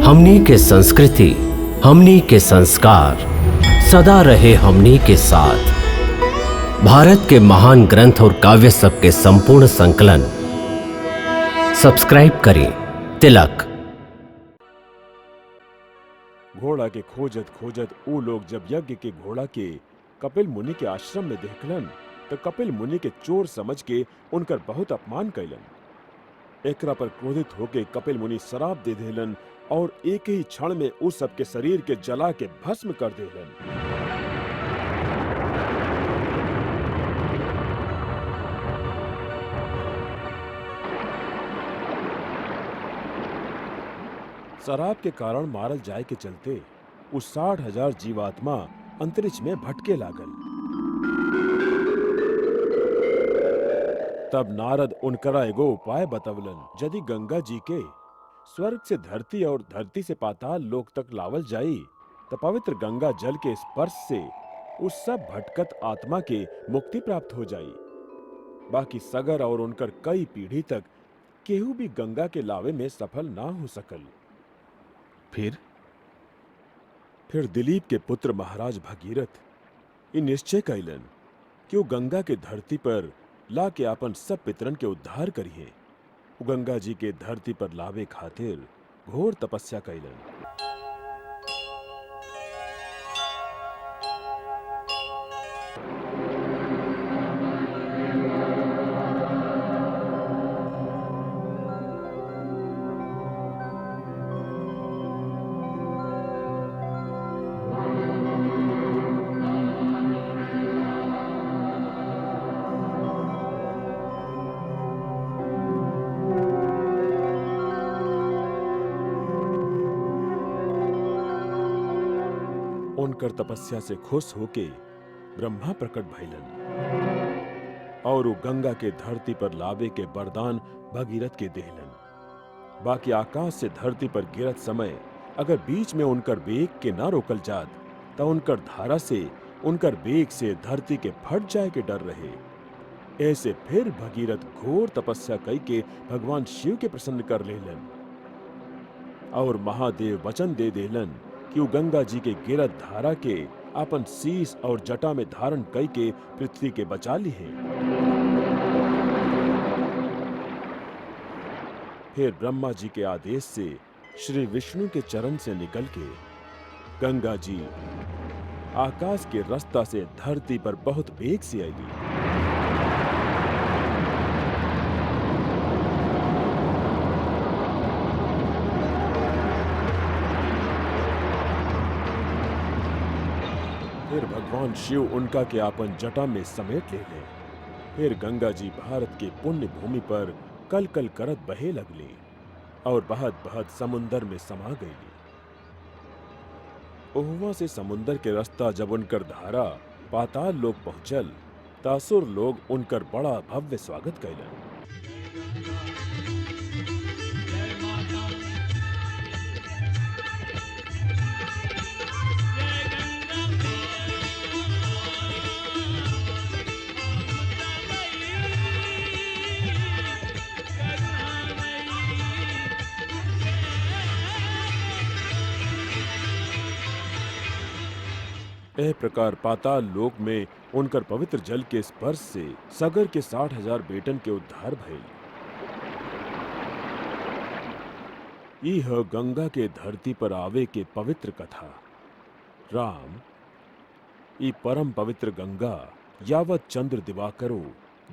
हमनी के संस्कृति, हमनी के संस्कार सदा रहे हमनी के साथ। भारत के महान ग्रंथ और काव्य सब के संपूर्ण संकलन सब्सक्राइब करें तिलक। घोड़ा के खोजत खोजत ऊ लोग जब यज्ञ के घोड़ा के कपिल मुनि के आश्रम में देखलन तो कपिल मुनि के चोर समझ के उनकर बहुत अपमान कैलन। एकरा पर क्रोधित होके कपिल मुनि शराप दे देलन और एक ही क्षण में उस सबके शरीर के जला के भस्म कर देलन। शराब के कारण मारल जाए के चलते उस 60,000 जीवात्मा अंतरिक्ष में भटके लागल। तब नारद उनकरा एगो उपाय बतवलन। यदि गंगा जी के स्वर्ग से धरती और धरती से पाताल लोक तक लावल जाई तो पवित्र गंगा जल के स्पर्श से उस सब भटकत आत्मा के मुक्ति प्राप्त हो जाई। बाकी सगर और उनकर कई पीढ़ी तक केहू भी गंगा के लावे में सफल ना हो सकल। फिर दिलीप के पुत्र महाराज भगीरथ ये निश्चय कैलन कि वो गंगा के धरती पर ला के अपन सब पितरन के उद्धार करिए। वो गंगा जी के धरती पर लावे खातिर घोर तपस्या कैलन। उनकर तपस्या से खुश होके ब्रह्मा प्रकट भइलन और वो गंगा के धरती पर लावे के वरदान भगीरथ के देहलन। बाकी आकाश से धरती पर गिरत समय अगर बीच में उनकर बेग के ना रोकल जात तो उनकर धारा से उनकर बेग से धरती के फट जाए के डर रहे। ऐसे फिर भगीरथ घोर तपस्या कई के भगवान शिव के प्रसन्न कर लेलन और महादेव वचन दे देलन कि वो गंगा जी के गिरत धारा के अपन शीश और जटा में धारण कई के पृथ्वी के बचा ली है। फिर ब्रह्मा जी के आदेश से श्री विष्णु के चरण से निकल के गंगा जी आकाश के रास्ता से धरती पर बहुत वेग से आई। फिर भगवान शिव उनका के आपन जटा में समेट ले ले। फिर गंगा जी भारत के पुण्य भूमि पर कल कल करत बहे लगली और बहत बहत समुंदर में समा गई। ओहुआ से समुंदर के रास्ता जब उनकर धारा पाताल लोक पहुंचल तासुर लोग उनकर बड़ा भव्य स्वागत कैलन। ए प्रकार पाताल लोक में उनकर पवित्र जल के स्पर्श से सगर के 60,000 बेटन के उद्धार भइल। यह गंगा के धरती पर आवे के पवित्र कथा। राम ई परम पवित्र गंगा यावत चंद्र दिवाकरो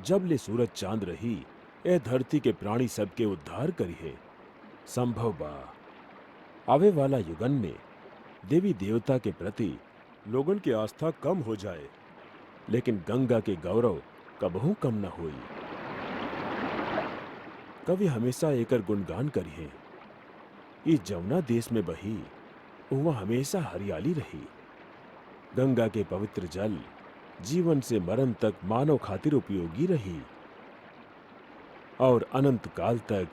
जब ले सूरज चांद रही ए धरती के प्राणी सब के उद्धार करी है। संभव बा आवे वाला युगन में देवी देवता के प्रति लोगन की आस्था कम हो जाए लेकिन गंगा के गौरव कबहू कम न होई। कवि हमेशा एकर गुणगान करिए। ई जमुना देश में बही वहाँ हमेशा हरियाली रही। गंगा के पवित्र जल जीवन से मरण तक मानव खातिर उपयोगी रही और अनंत काल तक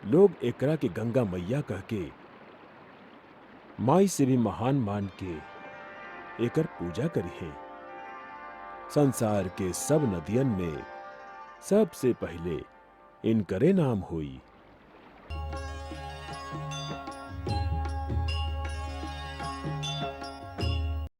लोग एकरा के गंगा मैया कह के माई से भी महान मान के एकर पूजा करिए। संसार के सब नदियन में सबसे पहले इनकरे नाम हुई।